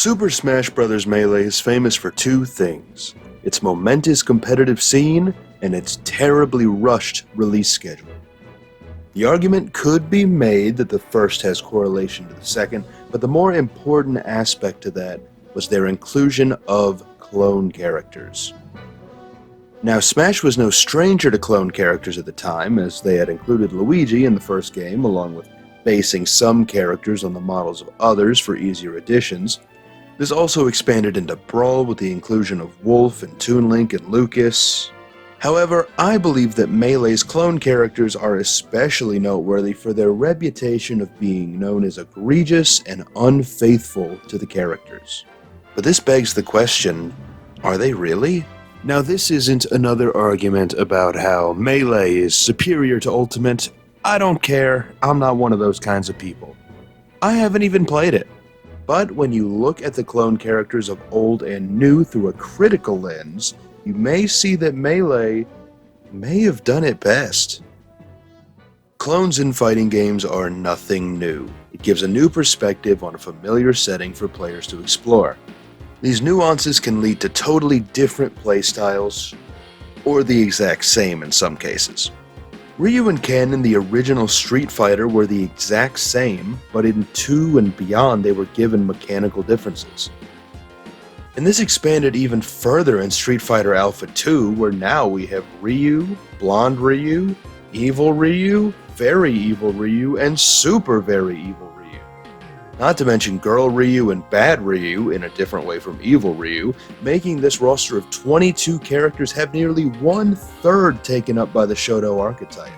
Super Smash Bros. Melee is famous for two things: its momentous competitive scene and its terribly rushed release schedule. The argument could be made that the first has correlation to the second, but the more important aspect to that was their inclusion of clone characters. Now, Smash was no stranger to clone characters at the time, as they had included Luigi in the first game, along with basing some characters on the models of others for easier additions. This also expanded into Brawl with the inclusion of Wolf and Toon Link and Lucas. However, I believe that Melee's clone characters are especially noteworthy for their reputation of being known as egregious and unfaithful to the characters. But this begs the question, are they really? Now, this isn't another argument about how Melee is superior to Ultimate. I don't care, I'm not one of those kinds of people. I haven't even played it. But when you look at the clone characters of old and new through a critical lens, you may see that Melee may have done it best. Clones in fighting games are nothing new. It gives a new perspective on a familiar setting for players to explore. These nuances can lead to totally different playstyles, or the exact same in some cases. Ryu and Ken in the original Street Fighter were the exact same, but in 2 and beyond they were given mechanical differences. And this expanded even further in Street Fighter Alpha 2, where now we have Ryu, Blonde Ryu, Evil Ryu, Very Evil Ryu, and Super Very Evil Ryu. Not to mention Girl Ryu and Bad Ryu in a different way from Evil Ryu, making this roster of 22 characters have nearly 1/3 taken up by the Shoto archetype.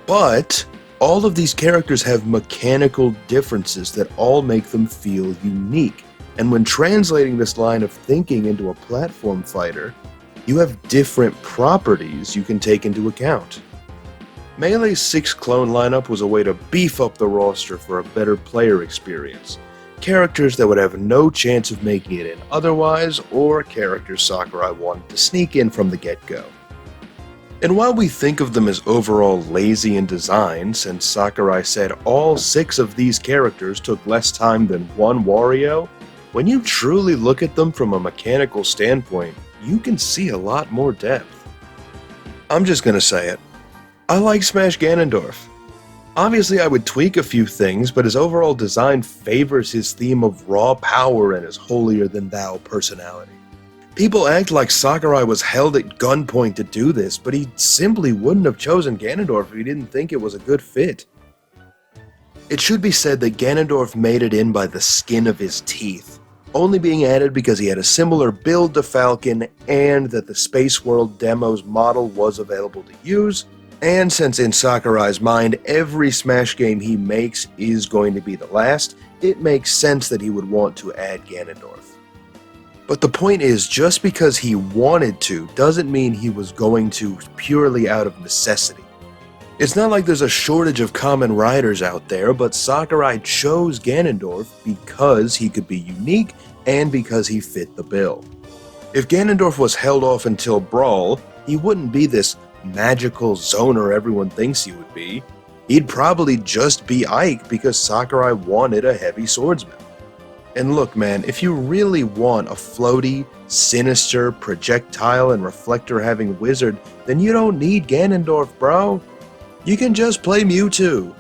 But all of these characters have mechanical differences that all make them feel unique. And when translating this line of thinking into a platform fighter, you have different properties you can take into account. Melee's 6 clone lineup was a way to beef up the roster for a better player experience. Characters that would have no chance of making it in otherwise, or characters Sakurai wanted to sneak in from the get-go. And while we think of them as overall lazy in design, since Sakurai said all 6 of these characters took less time than one Wario, when you truly look at them from a mechanical standpoint, you can see a lot more depth. I'm just gonna say it. I like Smash Ganondorf. Obviously I would tweak a few things, but his overall design favors his theme of raw power and his holier-than-thou personality. People act like Sakurai was held at gunpoint to do this, but he simply wouldn't have chosen Ganondorf if he didn't think it was a good fit. It should be said that Ganondorf made it in by the skin of his teeth, only being added because he had a similar build to Falcon and that the Space World demo's model was available to use, and since in Sakurai's mind every Smash game he makes is going to be the last, it makes sense that he would want to add Ganondorf. But the point is, just because he wanted to doesn't mean he was going to purely out of necessity. It's not like there's a shortage of common riders out there, but Sakurai chose Ganondorf because he could be unique and because he fit the bill. If Ganondorf was held off until Brawl, he wouldn't be this magical zoner everyone thinks he would be. He'd probably just be Ike because Sakurai wanted a heavy swordsman. And look man, if you really want a floaty, sinister, projectile and reflector having wizard, then you don't need Ganondorf, bro. You can just play Mewtwo.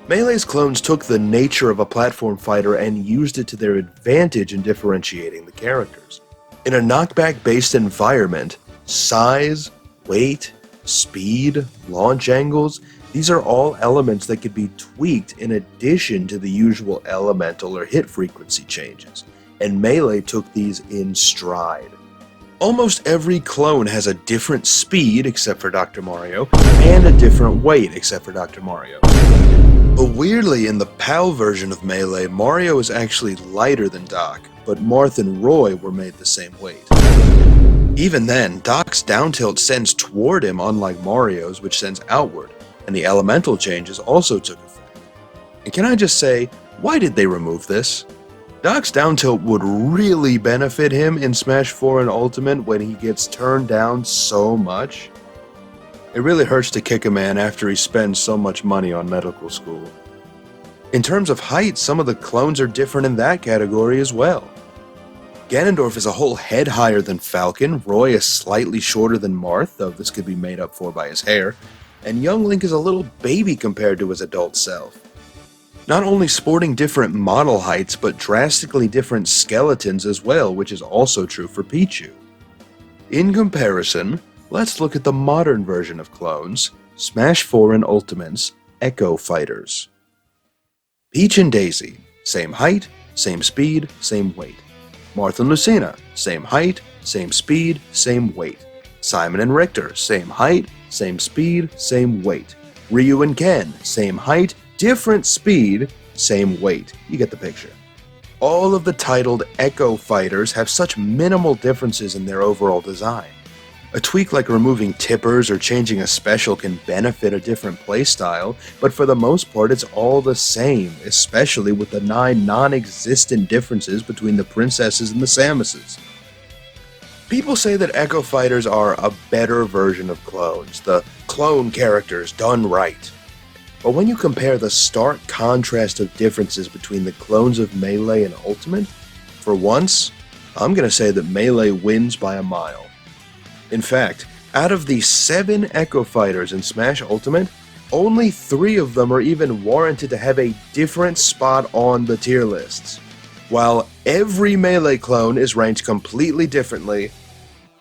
Melee's clones took the nature of a platform fighter and used it to their advantage in differentiating the characters. In a knockback-based environment, size, weight, speed, launch angles, these are all elements that could be tweaked in addition to the usual elemental or hit frequency changes, and Melee took these in stride. Almost every clone has a different speed, except for Dr. Mario, and a different weight, except for Dr. Mario. But weirdly, in the PAL version of Melee, Mario is actually lighter than Doc, but Marth and Roy were made the same weight. Even then, Doc's down tilt sends toward him unlike Mario's, which sends outward, and the elemental changes also took effect. And can I just say, why did they remove this? Doc's down tilt would really benefit him in Smash 4 and Ultimate when he gets turned down so much. It really hurts to kick a man after he spends so much money on medical school. In terms of height, some of the clones are different in that category as well. Ganondorf is a whole head higher than Falcon, Roy is slightly shorter than Marth, though this could be made up for by his hair, and young Link is a little baby compared to his adult self. Not only sporting different model heights, but drastically different skeletons as well, which is also true for Pichu. In comparison, let's look at the modern version of clones, Smash 4 and Ultimate's Echo Fighters. Peach and Daisy, same height, same speed, same weight. Marth and Lucina, same height, same speed, same weight. Simon and Richter, same height, same speed, same weight. Ryu and Ken, same height, different speed, same weight. You get the picture. All of the titled Echo Fighters have such minimal differences in their overall design. A tweak like removing tippers or changing a special can benefit a different playstyle, but for the most part it's all the same, especially with the 9 non-existent differences between the princesses and the Samuses. People say that Echo Fighters are a better version of clones, the clone characters done right. But when you compare the stark contrast of differences between the clones of Melee and Ultimate, for once, I'm gonna say that Melee wins by a mile. In fact, out of the 7 Echo Fighters in Smash Ultimate, only 3 of them are even warranted to have a different spot on the tier lists, while every Melee clone is ranked completely differently,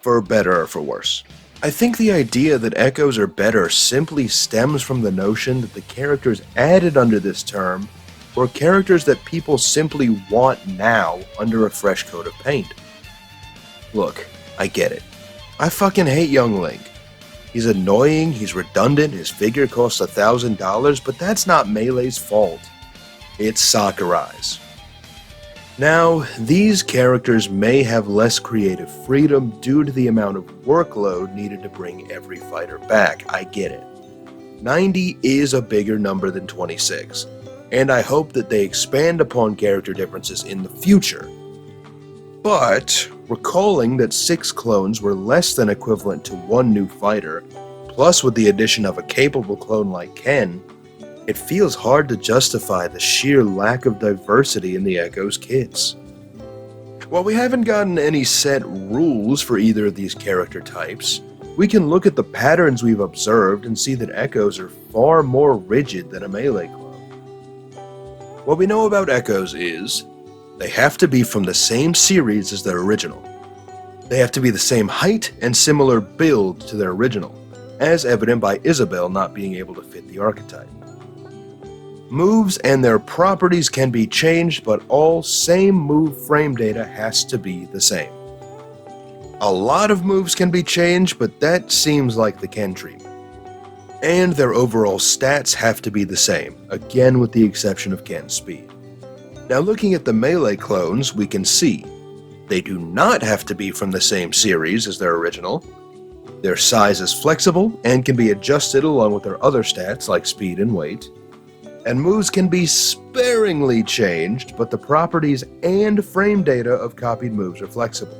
for better or for worse. I think the idea that Echoes are better simply stems from the notion that the characters added under this term were characters that people simply want now under a fresh coat of paint. Look, I get it. I fucking hate young Link. He's annoying, he's redundant, his figure costs $1,000, but that's not Melee's fault. It's Sakurai's. Now, these characters may have less creative freedom due to the amount of workload needed to bring every fighter back, I get it. 90 is a bigger number than 26, and I hope that they expand upon character differences in the future. But, recalling that 6 clones were less than equivalent to 1 new fighter, plus with the addition of a capable clone like Ken, it feels hard to justify the sheer lack of diversity in the Echo's kits. While we haven't gotten any set rules for either of these character types, we can look at the patterns we've observed and see that Echoes are far more rigid than a Melee clone. What we know about Echoes is, they have to be from the same series as their original. They have to be the same height and similar build to their original, as evident by Isabelle not being able to fit the archetype. Moves and their properties can be changed, but all same move frame data has to be the same. A lot of moves can be changed, but that seems like the Ken treatment. And their overall stats have to be the same, again with the exception of Ken's speed. Now looking at the Melee clones, we can see they do not have to be from the same series as their original. Their size is flexible and can be adjusted along with their other stats like speed and weight. And moves can be sparingly changed, but the properties and frame data of copied moves are flexible.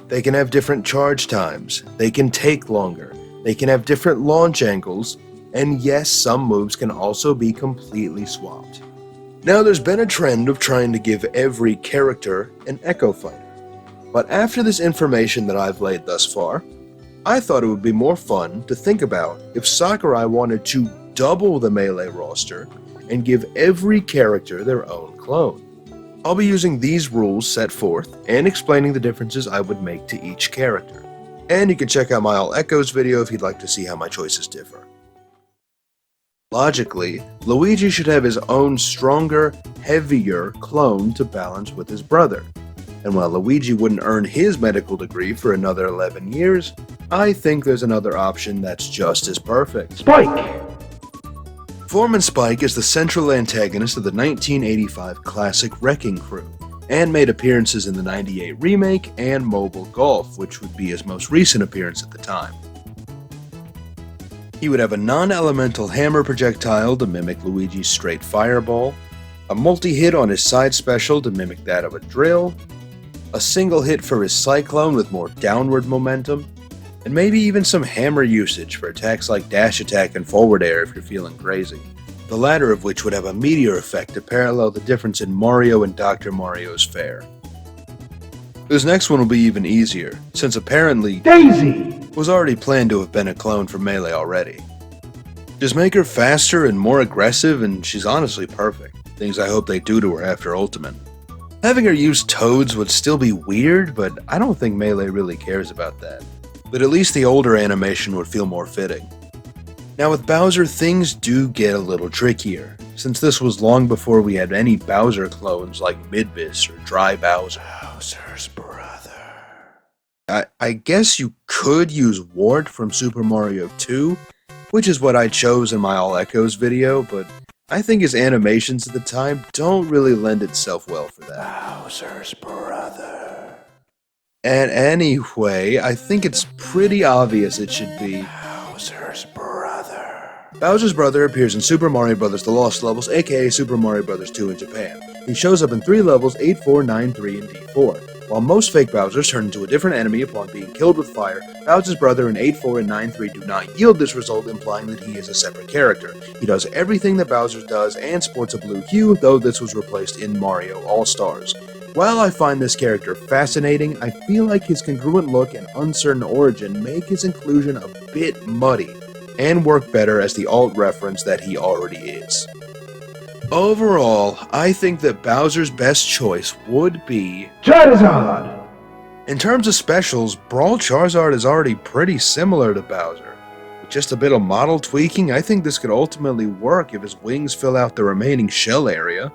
They can have different charge times, they can take longer, they can have different launch angles, and yes, some moves can also be completely swapped. Now there's been a trend of trying to give every character an Echo Fighter, but after this information that I've laid thus far, I thought it would be more fun to think about if Sakurai wanted to double the Melee roster and give every character their own clone. I'll be using these rules set forth and explaining the differences I would make to each character. And you can check out my All Echoes video if you'd like to see how my choices differ. Logically, Luigi should have his own stronger, heavier clone to balance with his brother. And while Luigi wouldn't earn his medical degree for another 11 years, I think there's another option that's just as perfect. Spike! Foreman Spike is the central antagonist of the 1985 classic Wrecking Crew, and made appearances in the 98 remake and Mobile Golf, which would be his most recent appearance at the time. He would have a non-elemental hammer projectile to mimic Luigi's straight fireball, a multi-hit on his side special to mimic that of a drill, a single hit for his cyclone with more downward momentum, and maybe even some hammer usage for attacks like dash attack and forward air if you're feeling crazy. the latter of which would have a meteor effect to parallel the difference in Mario and Dr. Mario's fare. This next one will be even easier, since apparently Daisy was already planned to have been a clone from Melee already. Just make her faster and more aggressive, and she's honestly perfect, things I hope they do to her after Ultimate. Having her use toads would still be weird, but I don't think Melee really cares about that. But at least the older animation would feel more fitting. Now with Bowser, things do get a little trickier, since this was long before we had any Bowser clones like Midbis or Dry Bowser. Bowser's brother. I guess you could use Wart from Super Mario 2, which is what I chose in my All Echoes video, but I think his animations at the time don't really lend itself well for that. Bowser's brother. And anyway, I think it's pretty obvious it should be Bowser's brother. Bowser's brother appears in Super Mario Bros. The Lost Levels, aka Super Mario Bros. 2 in Japan. He shows up in 3 levels, 8, 4, 9, 3, and D4. While most fake Bowsers turn into a different enemy upon being killed with fire, Bowser's brother in 8, 4, and 9, 3 do not yield this result, implying that he is a separate character. He does everything that Bowser does and sports a blue hue, though this was replaced in Mario All-Stars. While I find this character fascinating, I feel like his congruent look and uncertain origin make his inclusion a bit muddy, and work better as the alt reference that he already is. Overall, I think that Bowser's best choice would be Charizard! In terms of specials, Brawl Charizard is already pretty similar to Bowser. With just a bit of model tweaking, I think this could ultimately work if his wings fill out the remaining shell area.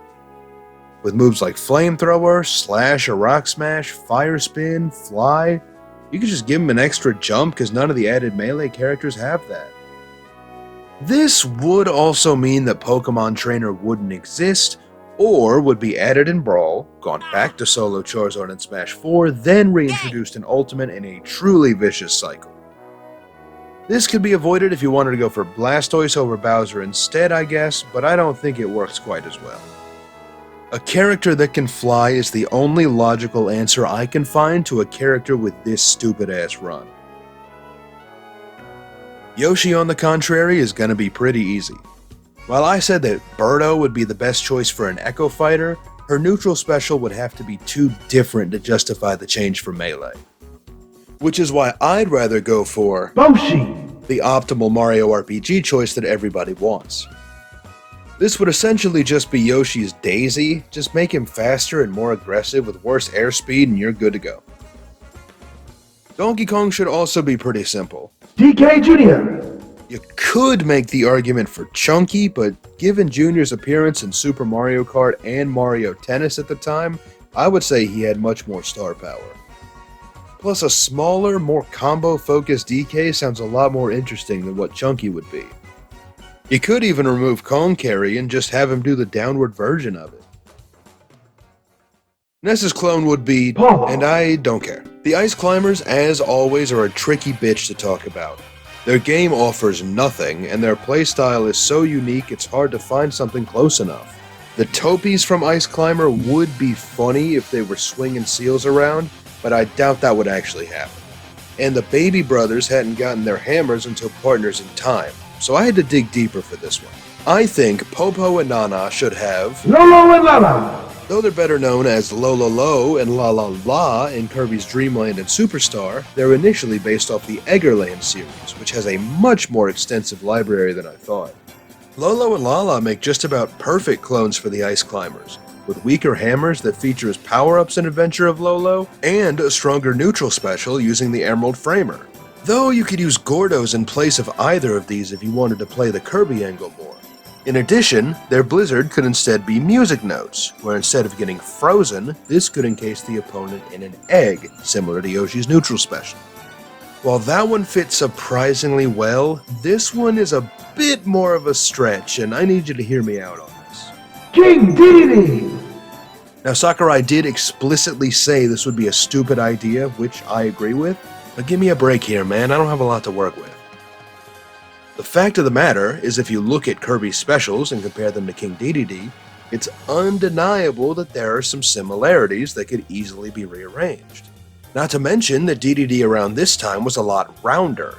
With moves like Flamethrower, Slash or Rock Smash, Fire Spin, Fly, you could just give him an extra jump because none of the added Melee characters have that. This would also mean that Pokemon Trainer wouldn't exist, or would be added in Brawl, gone back to Solo Charizard in Smash 4, then reintroduced in Ultimate in a truly vicious cycle. This could be avoided if you wanted to go for Blastoise over Bowser instead, I guess, but I don't think it works quite as well. A character that can fly is the only logical answer I can find to a character with this stupid-ass run. Yoshi, on the contrary, is gonna be pretty easy. While I said that Birdo would be the best choice for an Echo Fighter, her neutral special would have to be too different to justify the change for Melee. Which is why I'd rather go for Boshi, the optimal Mario RPG choice that everybody wants. This would essentially just be Yoshi's Daisy, just make him faster and more aggressive with worse airspeed and you're good to go. Donkey Kong should also be pretty simple. DK Jr. You could make the argument for Chunky, but given Jr.'s appearance in Super Mario Kart and Mario Tennis at the time, I would say he had much more star power. Plus, a smaller, more combo-focused DK sounds a lot more interesting than what Chunky would be. You could even remove Cone Carry and just have him do the downward version of it. Ness's clone would be, and I don't care. The Ice Climbers, as always, are a tricky bitch to talk about. Their game offers nothing, and their playstyle is so unique it's hard to find something close enough. The Topies from Ice Climber would be funny if they were swinging seals around, but I doubt that would actually happen. And the Baby Brothers hadn't gotten their hammers until Partners in Time, so I had to dig deeper for this one. I think Popo and Nana should have Lolo and Lala. Though they're better known as Lololo and La La La in Kirby's Dream Land and Superstar, they're initially based off the Eggerland series, which has a much more extensive library than I thought. Lolo and Lala make just about perfect clones for the Ice Climbers, with weaker hammers that feature as power-ups in Adventure of Lolo, and a stronger neutral special using the Emerald Framer. Though you could use Gordos in place of either of these if you wanted to play the Kirby angle more. In addition, their blizzard could instead be music notes, where instead of getting frozen, this could encase the opponent in an egg, similar to Yoshi's neutral special. While that one fits surprisingly well, this one is a bit more of a stretch, and I need you to hear me out on this. King Dedede! Now Sakurai did explicitly say this would be a stupid idea, which I agree with, but give me a break here, man, I don't have a lot to work with. The fact of the matter is if you look at Kirby's specials and compare them to King Dedede, it's undeniable that there are some similarities that could easily be rearranged. Not to mention that Dedede around this time was a lot rounder.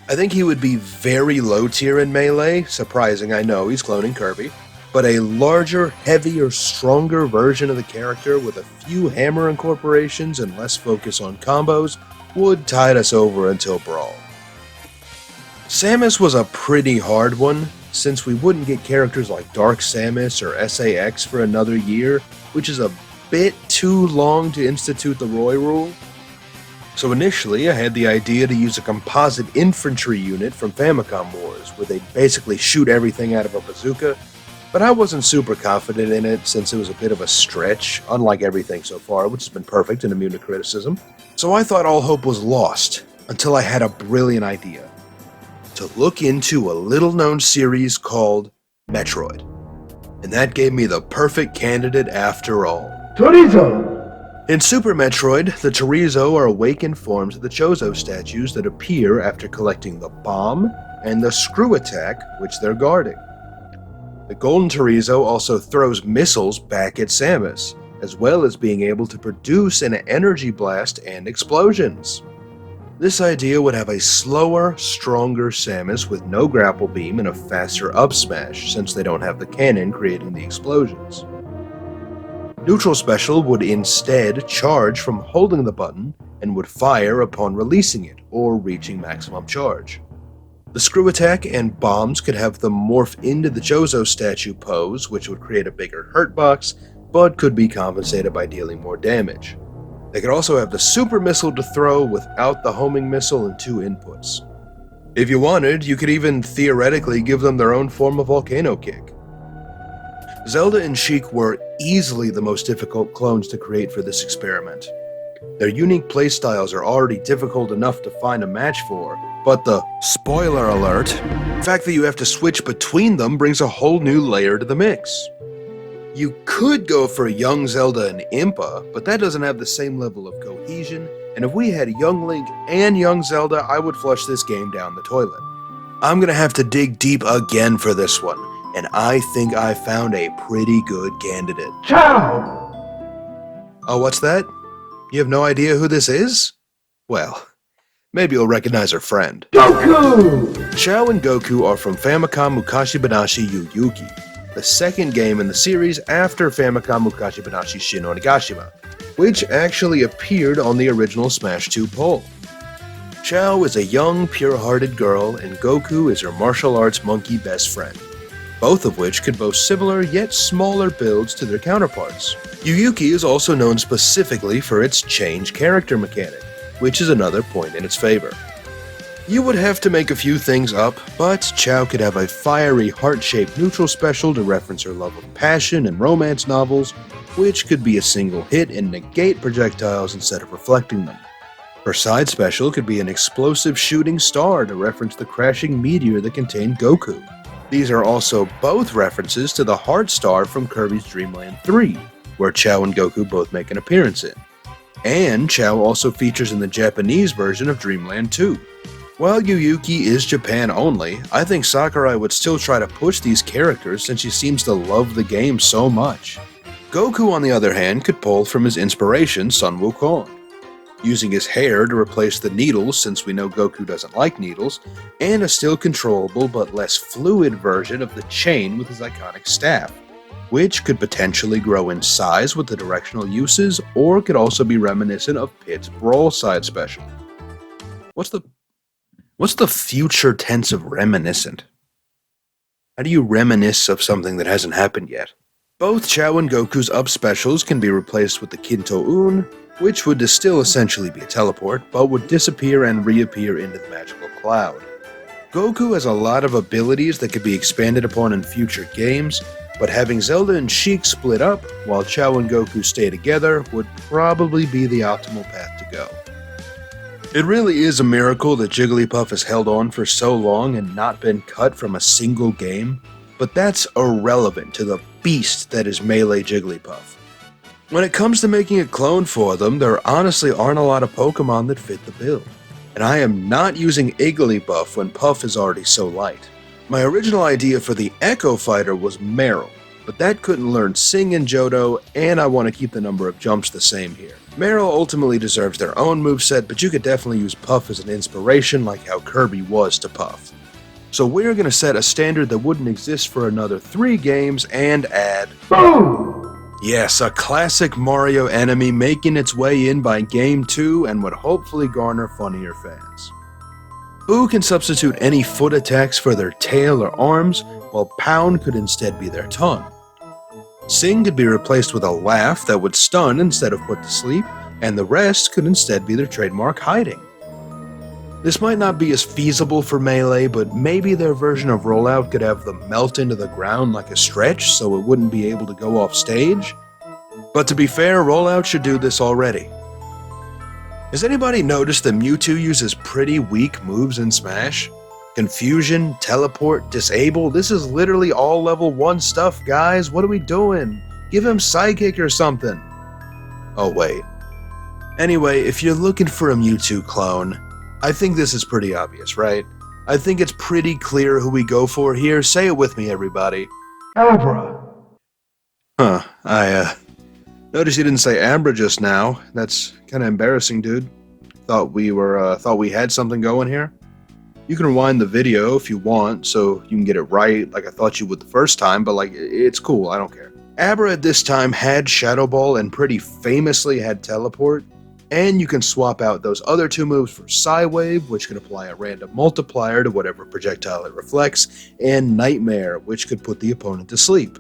I think he would be very low tier in Melee, surprising I know, he's cloning Kirby, but a larger, heavier, stronger version of the character with a few hammer incorporations and less focus on combos would tide us over until Brawl. Samus was a pretty hard one, since we wouldn't get characters like Dark Samus or SAX for another year, which is a bit too long to institute the Roy rule. So initially, I had the idea to use a composite infantry unit from Famicom Wars, where they basically shoot everything out of a bazooka, but I wasn't super confident in it since it was a bit of a stretch, unlike everything so far, which has been perfect and immune to criticism. So I thought all hope was lost, until I had a brilliant idea. To look into a little-known series called Metroid. And that gave me the perfect candidate after all. Chorizo! In Super Metroid, the Chorizo are awakened forms of the Chozo statues that appear after collecting the bomb and the screw attack, which they're guarding. The Golden Chorizo also throws missiles back at Samus, as well as being able to produce an energy blast and explosions. This idea would have a slower, stronger Samus with no grapple beam and a faster up smash, since they don't have the cannon creating the explosions. Neutral Special would instead charge from holding the button and would fire upon releasing it or reaching maximum charge. The screw attack and bombs could have them morph into the Chozo statue pose, which would create a bigger hurt box, but could be compensated by dealing more damage. They could also have the super missile to throw without the homing missile and 2 inputs. If you wanted, you could even theoretically give them their own form of volcano kick. Zelda and Sheik were easily the most difficult clones to create for this experiment. Their unique playstyles are already difficult enough to find a match for, but the spoiler alert, fact that you have to switch between them brings a whole new layer to the mix. You could go for young Zelda and Impa, but that doesn't have the same level of cohesion, and if we had young Link and young Zelda, I would flush this game down the toilet. I'm gonna have to dig deep again for this one, and I think I found a pretty good candidate. Ciao! Oh, what's that? You have no idea who this is? Well, maybe you'll recognize her friend. Goku! Chao and Goku are from Famicom Mukashi Banashi Yu Yuki, the second game in the series after Famicom Mukashi Banashi Shin Onigashima, which actually appeared on the original Smash 2 poll. Chao is a young, pure-hearted girl, and Goku is her martial arts monkey best friend, both of which could boast similar yet smaller builds to their counterparts. Yu Yuki is also known specifically for its change character mechanic, which is another point in its favor. You would have to make a few things up, but Chao could have a fiery heart-shaped neutral special to reference her love of passion and romance novels, which could be a single hit and negate projectiles instead of reflecting them. Her side special could be an explosive shooting star to reference the crashing meteor that contained Goku. These are also both references to the Heart Star from Kirby's Dream Land 3, where Chao and Goku both make an appearance in. And Chao also features in the Japanese version of Dream Land 2. While Yu Yuki is Japan only, I think Sakurai would still try to push these characters since she seems to love the game so much. Goku, on the other hand, could pull from his inspiration Sun Wukong, using his hair to replace the needles since we know Goku doesn't like needles, and a still controllable but less fluid version of the chain with his iconic staff, which could potentially grow in size with the directional uses, or could also be reminiscent of Pit's Brawl side special. What's the future tense of reminiscent? How do you reminisce of something that hasn't happened yet? Both Chao and Goku's up specials can be replaced with the Kinto-Un, which would still essentially be a teleport, but would disappear and reappear into the magical cloud. Goku has a lot of abilities that could be expanded upon in future games, but having Zelda and Sheik split up, while Chao and Goku stay together, would probably be the optimal path to go. It really is a miracle that Jigglypuff has held on for so long and not been cut from a single game, but that's irrelevant to the beast that is Melee Jigglypuff. When it comes to making a clone for them, there honestly aren't a lot of Pokemon that fit the bill, and I am not using Igglybuff when Puff is already so light. My original idea for the Echo Fighter was Meryl, but that couldn't learn Sing and Johto, and I want to keep the number of jumps the same here. Meryl ultimately deserves their own moveset, but you could definitely use Puff as an inspiration like how Kirby was to Puff. So we're going to set a standard that wouldn't exist for another 3 games and add... Boom! Yes, a classic Mario enemy making its way in by Game 2 and would hopefully garner funnier fans. Boo can substitute any foot attacks for their tail or arms, while Pound could instead be their tongue. Sing could be replaced with a laugh that would stun instead of put to sleep, and the rest could instead be their trademark hiding. This might not be as feasible for Melee, but maybe their version of Rollout could have them melt into the ground like a stretch so it wouldn't be able to go off stage. But to be fair, Rollout should do this already. Has anybody noticed that Mewtwo uses pretty weak moves in Smash? Confusion, Teleport, Disable, this is literally all level 1 stuff, guys. What are we doing? Give him Psychic or something. Oh wait. Anyway, if you're looking for a Mewtwo clone, I think this is pretty obvious, right? I think it's pretty clear who we go for here. Say it with me, everybody. Abra. Huh, I noticed you didn't say Abra just now. That's kind of embarrassing, dude. Thought we had something going here. You can rewind the video if you want, so you can get it right like I thought you would the first time, but it's cool, I don't care. Abra at this time had Shadow Ball and pretty famously had Teleport, and you can swap out those other 2 moves for Psywave, which can apply a random multiplier to whatever projectile it reflects, and Nightmare, which could put the opponent to sleep.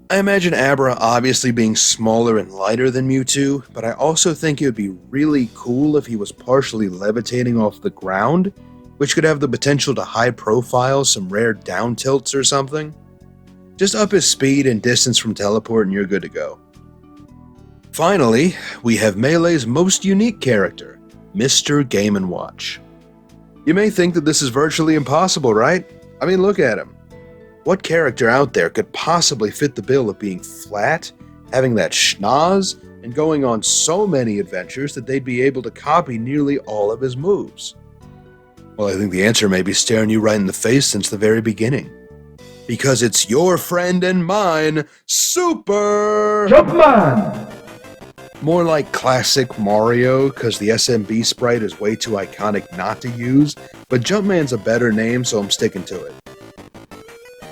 I imagine Abra obviously being smaller and lighter than Mewtwo, but I also think it would be really cool if he was partially levitating off the ground, which could have the potential to high profile some rare down tilts or something. Just up his speed and distance from Teleport and you're good to go. Finally, we have Melee's most unique character, Mr. Game & Watch. You may think that this is virtually impossible, right? I mean, look at him. What character out there could possibly fit the bill of being flat, having that schnoz, and going on so many adventures that they'd be able to copy nearly all of his moves? Well, I think the answer may be staring you right in the face since the very beginning. Because it's your friend and mine, Super Jumpman. More like classic Mario, because the SMB sprite is way too iconic not to use, but Jumpman's a better name, so I'm sticking to it.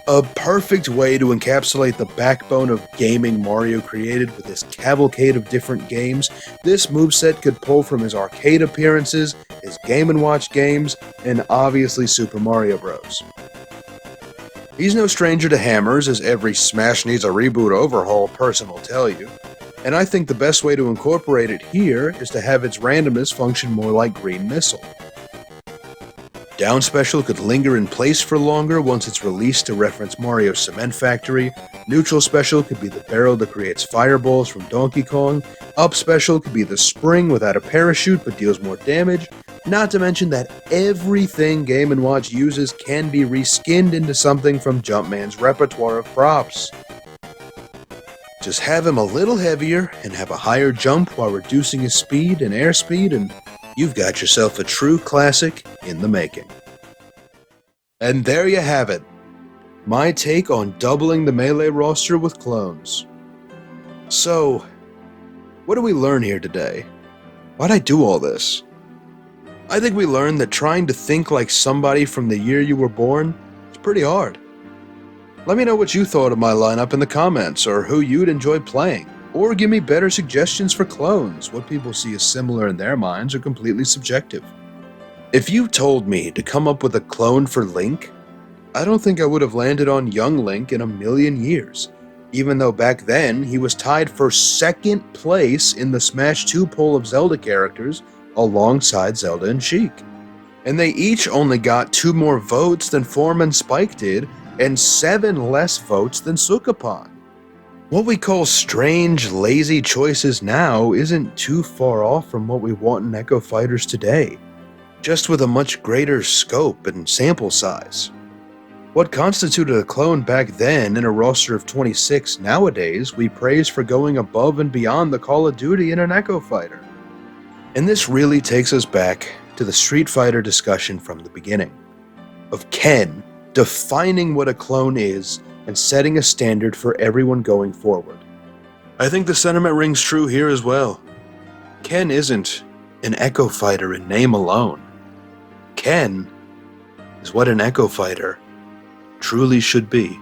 A perfect way to encapsulate the backbone of gaming Mario created with this cavalcade of different games, this moveset could pull from his arcade appearances, his Game & Watch games, and obviously Super Mario Bros. He's no stranger to hammers, as every Smash needs a reboot overhaul person will tell you. And I think the best way to incorporate it here is to have its randomness function more like Green Missile. Down Special could linger in place for longer once it's released to reference Mario's Cement Factory. Neutral Special could be the barrel that creates fireballs from Donkey Kong. Up Special could be the spring without a parachute but deals more damage. Not to mention that everything Game & Watch uses can be reskinned into something from Jumpman's repertoire of props. Just have him a little heavier and have a higher jump while reducing his speed and airspeed, and you've got yourself a true classic in the making. And there you have it. My take on doubling the Melee roster with clones. So, what do we learn here today? Why'd I do all this? I think we learned that trying to think like somebody from the year you were born is pretty hard. Let me know what you thought of my lineup in the comments, or who you'd enjoy playing, or give me better suggestions for clones. What people see as similar in their minds are completely subjective. If you told me to come up with a clone for Link, I don't think I would have landed on young Link in a million years, even though back then he was tied for second place in the Smash 2 poll of Zelda characters alongside Zelda and Sheik. And they each only got 2 more votes than Form and Spike did, and 7 less votes than Sukapan. What we call strange, lazy choices now isn't too far off from what we want in Echo Fighters today, just with a much greater scope and sample size. What constituted a clone back then in a roster of 26 nowadays, we praise for going above and beyond the Call of Duty in an Echo Fighter. And this really takes us back to the Street Fighter discussion from the beginning, of Ken defining what a clone is and setting a standard for everyone going forward. I think the sentiment rings true here as well. Ken isn't an Echo Fighter in name alone. Ken is what an Echo Fighter truly should be.